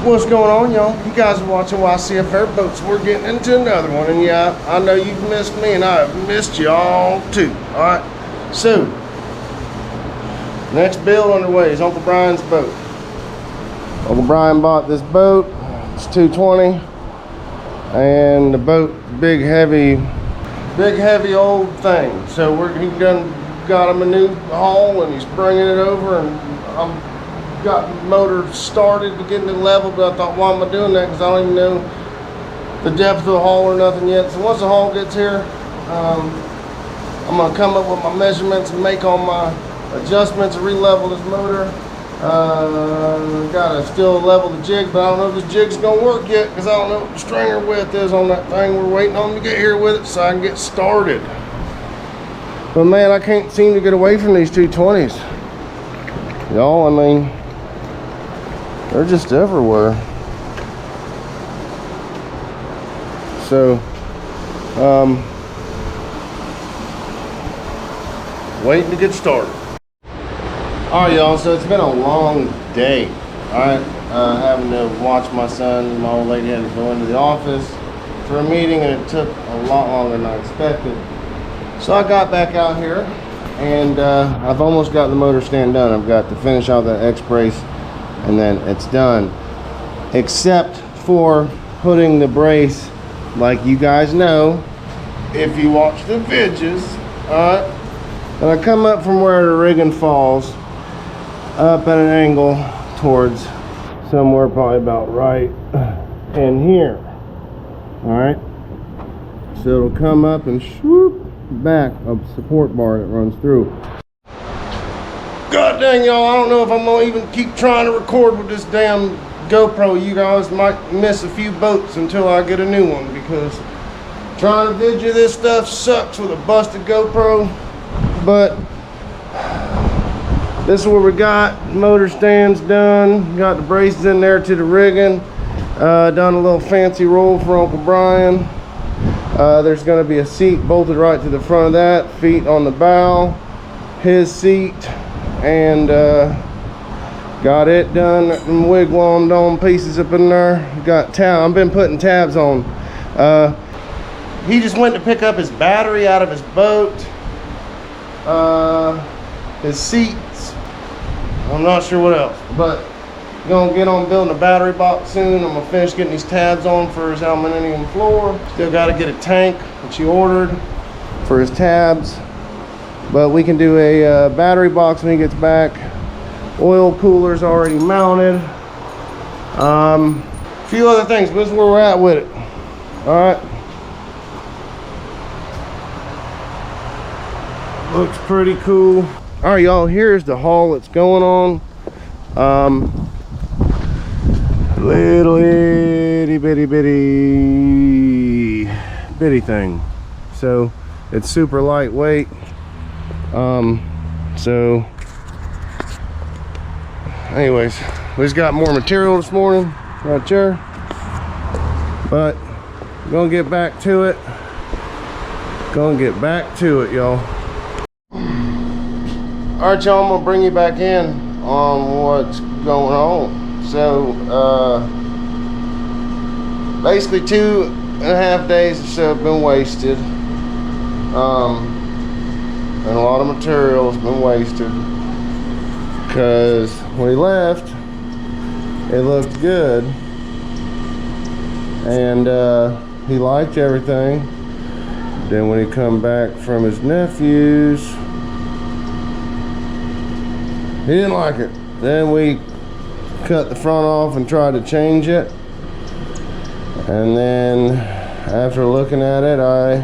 What's going on, y'all? You guys are watching YCF Airboats. We're getting into another one, and yeah, I know you've missed me, and I've missed y'all too. All right, so next build underway is Uncle Brian's boat. Uncle Brian bought this boat. It's 220, and the boat big heavy old thing. So he done got him a new hull, and he's bringing it over, and I'm got the motor started to get it level, but I thought, why am I doing that? Because I don't even know the depth of the hull or nothing yet. So once the hull gets here, I'm going to come up with my measurements and make all my adjustments and re-level this motor. Got to still level the jig, but I don't know if this jig's going to work yet because I don't know what the stringer width is on that thing. We're waiting on to get here with it so I can get started. But man, I can't seem to get away from these 220s. Y'all, I mean, they're just everywhere. So, waiting to get started. Alright, y'all, so it's been a long day. Alright, having to watch my son. My old lady had to go into the office for a meeting, and it took a lot longer than I expected. So I got back out here, and I've almost got the motor stand done. I've got to finish out that X-brace, and then it's done, except for putting the brace, like you guys know if you watch the vidges. Alright, and I come up from where the rigging falls up at an angle towards somewhere probably about right in here. Alright, so it'll come up and swoop back a support bar that runs through. God dang, y'all, I don't know if I'm gonna even keep trying to record with this damn GoPro. You guys might miss a few boats until I get a new one, because trying to video this stuff sucks with a busted GoPro. But this is what we got. Motor stand's done, got the braces in there to the rigging, done a little fancy roll for Uncle Brian. There's going to be a seat bolted right to the front of that, feet on the bow, his seat, and got it done and wigwammed on pieces up in there. Got tab. I've been putting tabs on. He just went to pick up his battery out of his boat, his seats. I'm not sure what else, but gonna get on building a battery box soon. I'm gonna finish getting these tabs on for his aluminum floor. Still got to get a tank, which he ordered, for his tabs. But we can do a battery box when he gets back. Oil cooler's already mounted. A few other things, but this is where we're at with it. All right. Looks pretty cool. All right, y'all, here's the hull that's going on. Little itty bitty thing. So it's super lightweight. So anyways, we just got more material this morning right there, but we're gonna get back to it. Y'all. All right, y'all, I'm gonna bring you back in on what's going on. So basically 2.5 days or so have been wasted, and a lot of material has been wasted, because when he left it looked good, and he liked everything. Then when he come back from his nephew's, he didn't like it. Then we cut the front off and tried to change it, and then after looking at it, I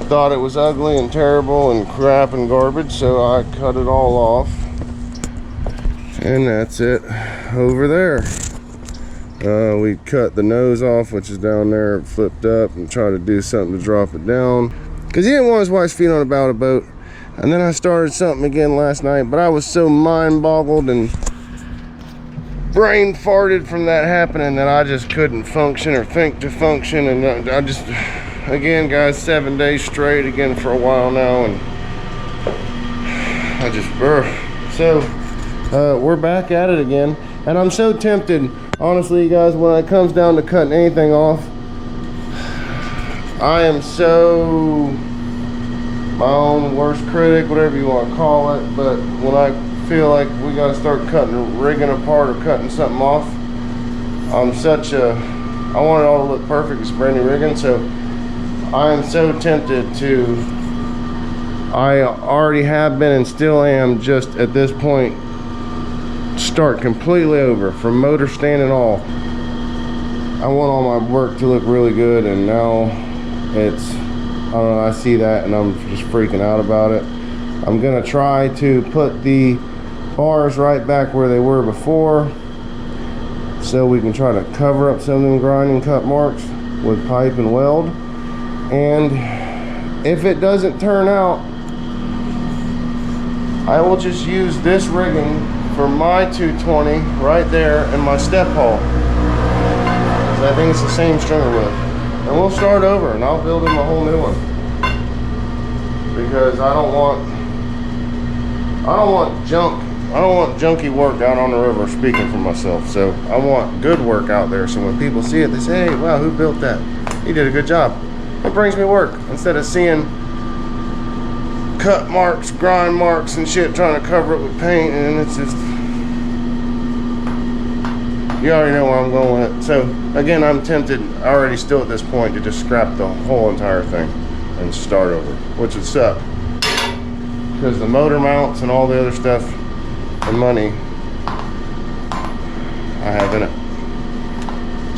thought it was ugly and terrible and crap and garbage, so I cut it all off, and that's it over there. We cut the nose off, which is down there, flipped up, and tried to do something to drop it down, because he didn't want his wife's feet on the bow of the boat. And then I started something again last night, but I was so mind boggled and brain farted from that happening that I just couldn't function or think to function. And I just, again, guys, 7 days straight again for a while now, and I just, so we're back at it again, and I'm so tempted, honestly, you guys, when it comes down to cutting anything off, I am so my own worst critic, whatever you want to call it, but when I feel like we got to start cutting, rigging apart or cutting something off, I'm such a, I want it all to look perfect, it's brand new rigging, so I am so tempted to, I already have been and still am, just at this point, start completely over from motor stand and all. I want all my work to look really good, and now it's, I don't know, I see that and I'm just freaking out about it. I'm gonna try to put the bars right back where they were before, so we can try to cover up some of them grinding cut marks with pipe and weld. And if it doesn't turn out, I will just use this rigging for my 220 right there in my step haul. I think it's the same stringer width. And we'll start over and I'll build him a whole new one. Because I don't want junky work out on the river, speaking for myself. So I want good work out there, so when people see it, they say, hey, wow, who built that? He did a good job. It brings me work instead of seeing cut marks, grind marks and shit, trying to cover it with paint, and it's just, you already know where I'm going with it. So again, I'm tempted already still at this point to just scrap the whole entire thing and start over, which would suck because the motor mounts and all the other stuff and money I have in it.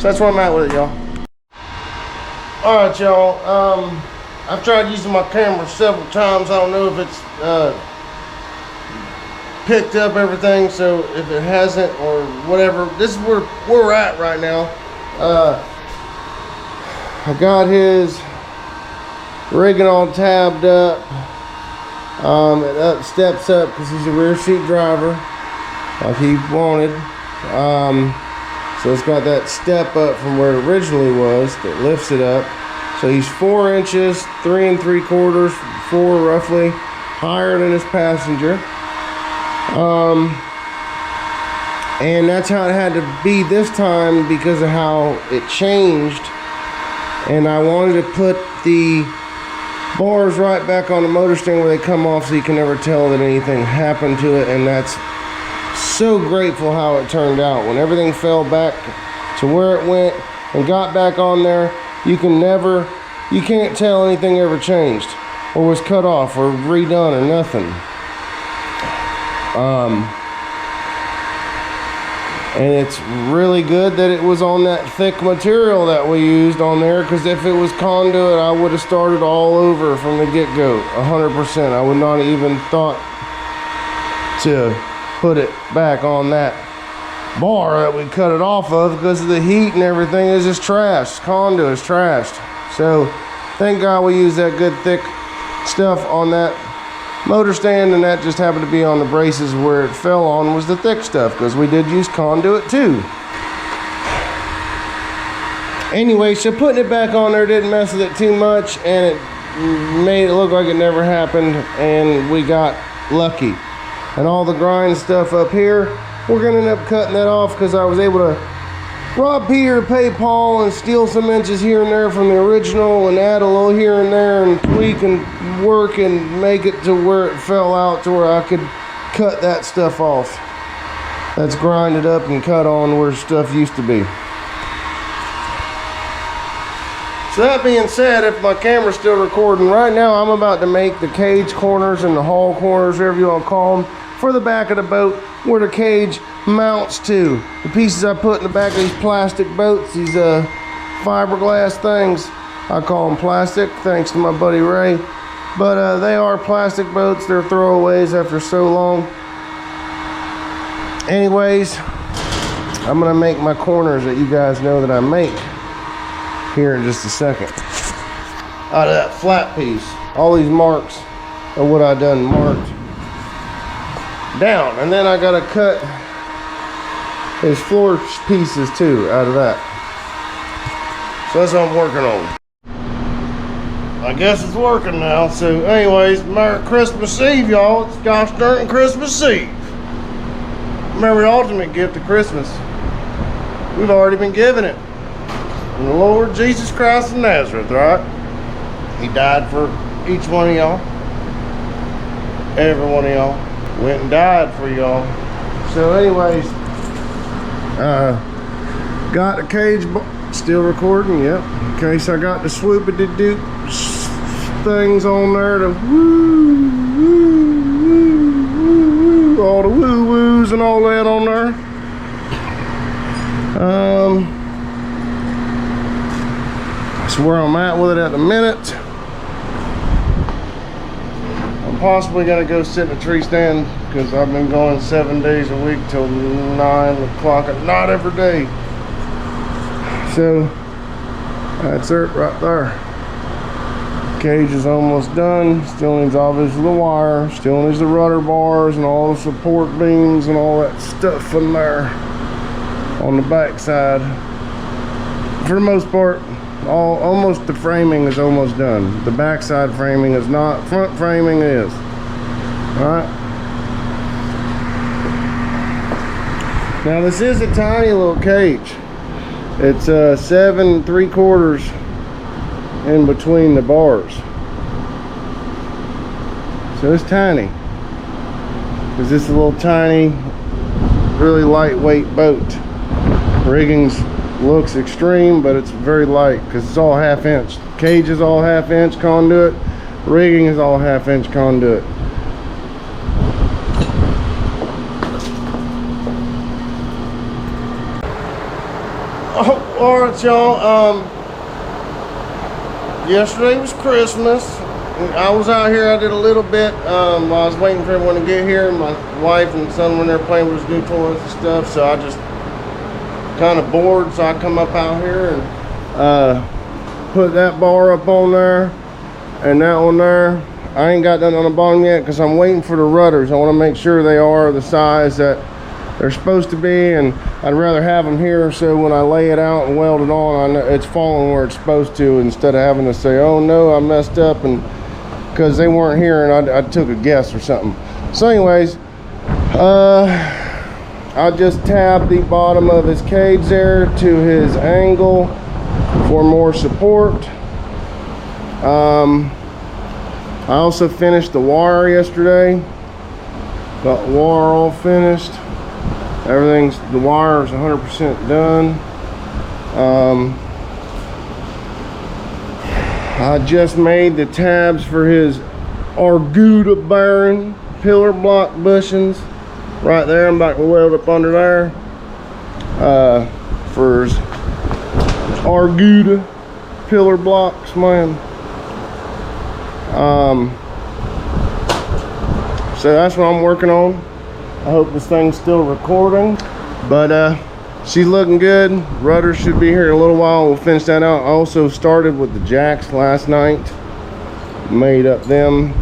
So that's where I'm at with it, y'all. All right, y'all. I've tried using my camera several times. I don't know if it's picked up everything, so if it hasn't or whatever, this is where we're at right now. I got his rigging all tabbed up. It steps up because he's a rear seat driver like he wanted. So it's got that step up from where it originally was that lifts it up. So he's 4 inches, 3 3/4, 4 roughly, higher than his passenger. And that's how it had to be this time because of how it changed. And I wanted to put the bars right back on the motor stand where they come off, so you can never tell that anything happened to it. And that's so grateful how it turned out. When everything fell back to where it went and got back on there, you can't tell anything ever changed or was cut off or redone or nothing. And it's really good that it was on that thick material that we used on there, because if it was conduit, I would have started all over from the get-go, 100%. I would not even thought to put it back on that bar that we cut it off of, because of the heat and everything. Is just trashed. Conduit is trashed. So thank God we used that good thick stuff on that motor stand, and that just happened to be on the braces where it fell on was the thick stuff, because we did use conduit too. Anyway, so putting it back on there didn't mess with it too much, and it made it look like it never happened, and we got lucky. And all the grind stuff up here, we're gonna end up cutting that off, because I was able to rob Peter, pay Paul, and steal some inches here and there from the original, and add a little here and there, and tweak and work and make it to where it fell out to where I could cut that stuff off. That's grinded up and cut on where stuff used to be. So that being said, if my camera's still recording, right now I'm about to make the cage corners and the hull corners, whatever you want to call them, for the back of the boat where the cage mounts to. The pieces I put in the back of these plastic boats, these fiberglass things, I call them plastic, thanks to my buddy Ray. But they are plastic boats. They're throwaways after so long. Anyways, I'm gonna make my corners that you guys know that I make here in just a second. Out of that flat piece, all these marks are what I done marked down, and then I gotta cut his floor pieces too out of that. So that's what I'm working on. I guess it's working now. So anyways, Merry Christmas Eve, y'all. It's gosh darn Christmas Eve. Remember, the ultimate gift of Christmas, we've already been given it. And the Lord Jesus Christ of Nazareth, right? He died for each one of y'all. Every one of y'all went and died for y'all. So anyways, got the cage, still recording, yep. In case I got the swoop-a-doo things on there, the woo, all the woo-woos and all that on there. That's where I'm at with it at the minute. I'm possibly gonna go sit in a tree stand because I've been going 7 days a week till 9 o'clock at night every day. So that's it right there. Cage is almost done. Still needs obviously the wire, still needs the rudder bars and all the support beams and all that stuff in there on the back side. For the most part, almost the framing is almost done. The backside framing is not, front framing is. Alright. Now this is a tiny little cage. It's 7 3/4 in between the bars. So it's tiny. Because this is a little tiny, really lightweight boat. Rigging's looks extreme, but it's very light because it's all 1/2 inch. Cage is all 1/2 inch conduit. Rigging is all 1/2 inch conduit. Oh, all right, y'all. Yesterday was Christmas. I was out here. I did a little bit while I was waiting for everyone to get here. My wife and son were there playing with his new toys and stuff, so I just kind of bored, so I come up out here and put that bar up on there and that one there. I ain't got nothing on the bottom yet because I'm waiting for the rudders. I want to make sure they are the size that they're supposed to be, and I'd rather have them here so when I lay it out and weld it on, I know it's falling where it's supposed to, instead of having to say, oh no, I messed up, and because they weren't here and I took a guess or something. So anyways, I just tabbed the bottom of his cage there to his angle for more support. I also finished the wire yesterday. Got the wire all finished. The wire is 100% done. I just made the tabs for his Arguda bearing pillar block bushings. Right there, I'm about to weld up under there for his Arguda pillar blocks, man. So that's what I'm working on. I hope this thing's still recording, but she's looking good. Rudder should be here in a little while. We'll finish that out. I also started with the jacks last night, made up them.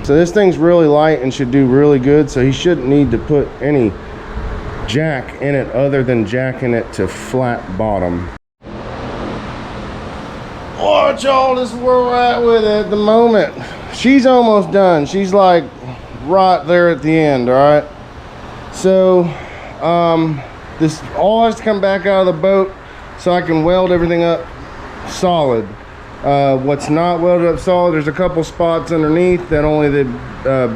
So this thing's really light and should do really good, so he shouldn't need to put any jack in it other than jacking it to flat bottom. Alright, y'all, this is where we're at with it at the moment. She's almost done. She's like right there at the end. All right, so this all has to come back out of the boat so I can weld everything up solid. What's not welded up solid, there's a couple spots underneath that only the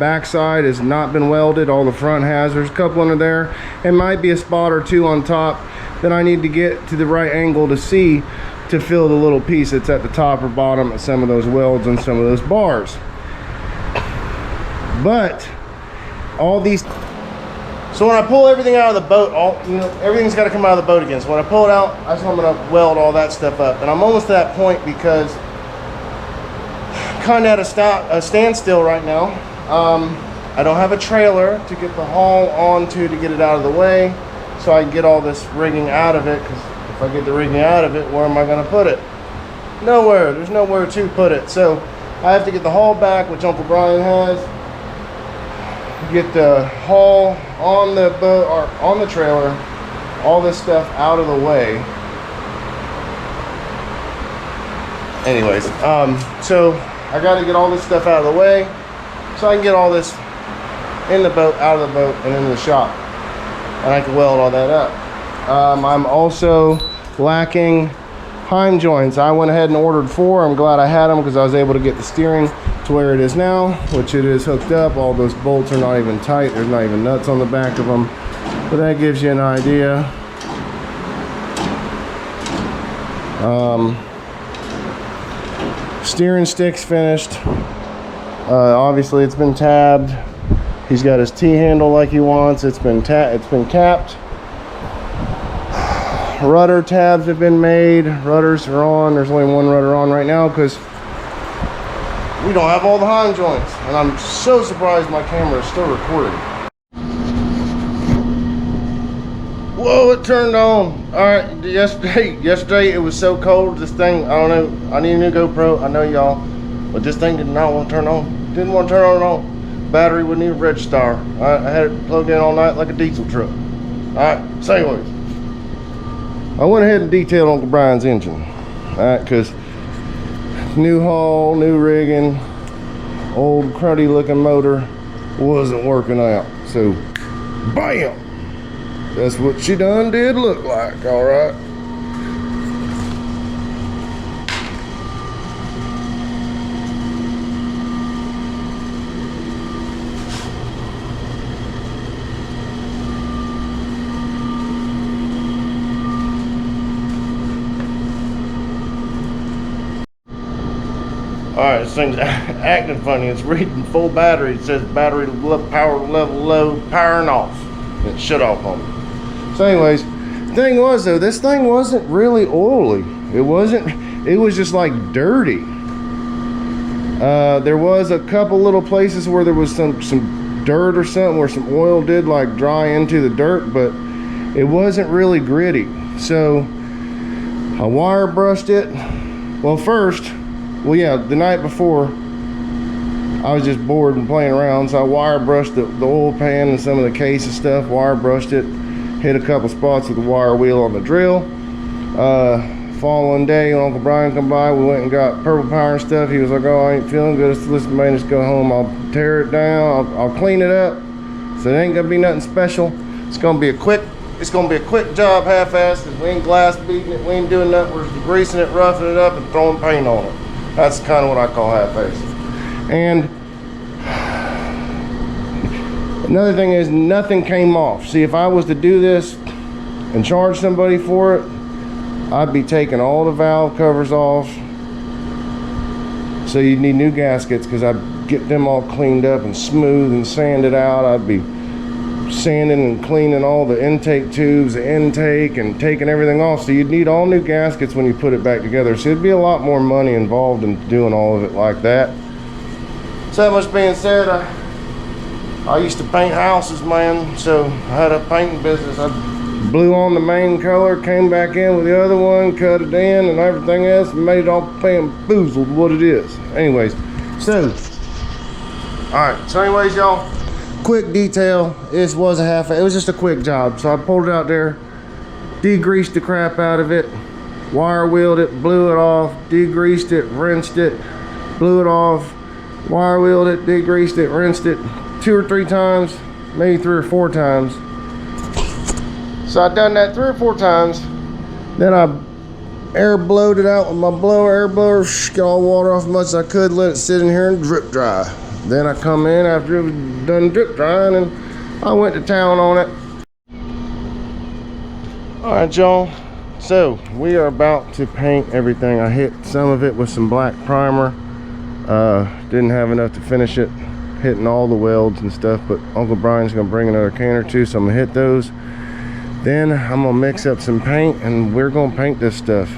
backside has not been welded. All the front has. There's a couple under there. It might be a spot or two on top that I need to get to the right angle to see to fill the little piece that's at the top or bottom of some of those welds and some of those bars. But all these, so when I pull everything out of the boat, everything's got to come out of the boat again. So when I pull it out, I'm gonna weld all that stuff up, and I'm almost to that point because I'm kind of at a standstill right now. I don't have a trailer to get the hull onto to get it out of the way, so I can get all this rigging out of it. Because if I get the rigging out of it, where am I going to put it? Nowhere. There's nowhere to put it. So I have to get the hull back, which Uncle Brian has. Get the hull on the boat or on the trailer, all this stuff out of the way. Anyways, so I got to get all this stuff out of the way so I can get all this in the boat, out of the boat, and in the shop. and I can weld all that up. I'm also lacking Heim joints. I went ahead and ordered 4. I'm glad I had them because I was able to get the steering to where it is now, which it is hooked up. All those bolts are not even tight. There's not even nuts on the back of them, but that gives you an idea. Steering stick's finished. Obviously it's been tabbed. He's got his T-handle like he wants. It's been capped. Rudder tabs have been made. Rudders are on. There's only one rudder on right now because we don't have all the Heim joints. And I'm so surprised my camera is still recording. Whoa, it turned on. All right, yesterday it was so cold. This thing, I don't know. I need a new GoPro. I know y'all, but this thing did not want to turn on. Didn't want to turn on at all. Battery wouldn't even register. I had it plugged in all night like a diesel truck. All right, so anyways, I went ahead and detailed Uncle Brian's engine. All right, because new hull, new rigging, old cruddy looking motor wasn't working out. So, bam! That's what she done did look like, all right. All right, this thing's acting funny. It's reading full battery. It says battery power level low, powering off. It shut off on me. So anyways, the thing was though, this thing wasn't really oily. It was just like dirty. There was a couple little places where there was some dirt or something where some oil did like dry into the dirt, but it wasn't really gritty. So I wire brushed it. Well, the night before, I was just bored and playing around, so I wire brushed the oil pan and some of the case and stuff, wire brushed it, hit a couple spots with the wire wheel on the drill. Following day, when Uncle Brian come by, we went and got purple power and stuff. He was like, oh, I ain't feeling good, listen, man, just go home, I'll tear it down, I'll clean it up. So it ain't gonna be nothing special. It's gonna be a quick job, half-assed. We ain't glass beating it, we ain't doing nothing, we're just greasing it, roughing it up, and throwing paint on it. That's kind of what I call half-assed. And another thing is, nothing came off. See, if I was to do this and charge somebody for it, I'd be taking all the valve covers off. So you'd need new gaskets because I'd get them all cleaned up and smooth and sanded out. I'd be sanding and cleaning all the intake tubes, the intake, and taking everything off. So you'd need all new gaskets when you put it back together. So it'd be a lot more money involved in doing all of it like that. So that much being said, I used to paint houses, man. So I had a painting business. I blew on the main color, came back in with the other one, cut it in and everything else, and made it all bamboozled what it is. Anyways, so anyways, y'all, quick detail. It was just a quick job. So I pulled it out there, degreased the crap out of it, wire wheeled it, blew it off, degreased it, rinsed it, blew it off, wire wheeled it, degreased it, rinsed it 2 or 3 times, maybe 3 or 4 times. So I done that 3 or 4 times. Then I air blowed it out with my air blower, get all the water off as much as I could, let it sit in here and drip dry. Then I come in after it was done drip drying and I went to town on it. All right, y'all. So we are about to paint everything. I hit some of it with some black primer. Didn't have enough to finish it, hitting all the welds and stuff, but Uncle Brian's gonna bring another can or 2, so I'm gonna hit those. Then I'm gonna mix up some paint and we're gonna paint this stuff.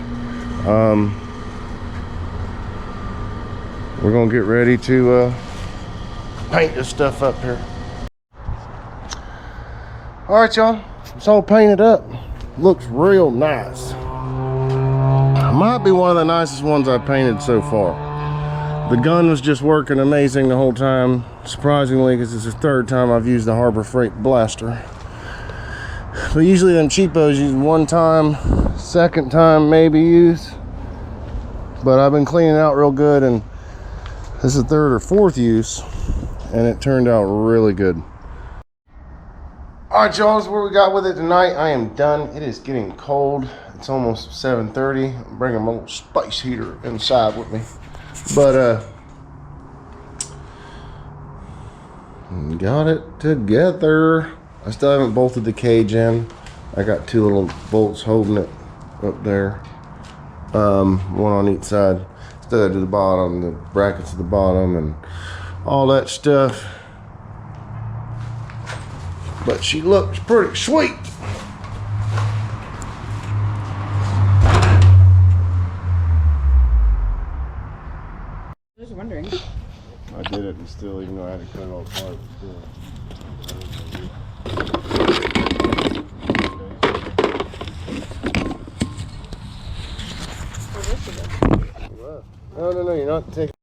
We're gonna get ready to paint this stuff up here. All right, y'all, it's all painted up. Looks real nice. Might be one of the nicest ones I've painted so far. The gun was just working amazing the whole time, surprisingly, because it's the 3rd time I've used the Harbor Freight blaster. But usually them cheapos use 1 time, 2nd time maybe use. But I've been cleaning out real good, and this is the 3rd or 4th use, and it turned out really good. All right, y'all, this is where we got with it tonight. I am done. It is getting cold. It's almost 7:30. I'm bringing my little space heater inside with me. But, got it together. I still haven't bolted the cage in. I got 2 little bolts holding it up there. One on each side. Still gotta do the bottom, the brackets at the bottom, and all that stuff. But she looks pretty sweet. I was wondering. I did it, and still, even though I had to cut it all apart, still. No, you're not taking.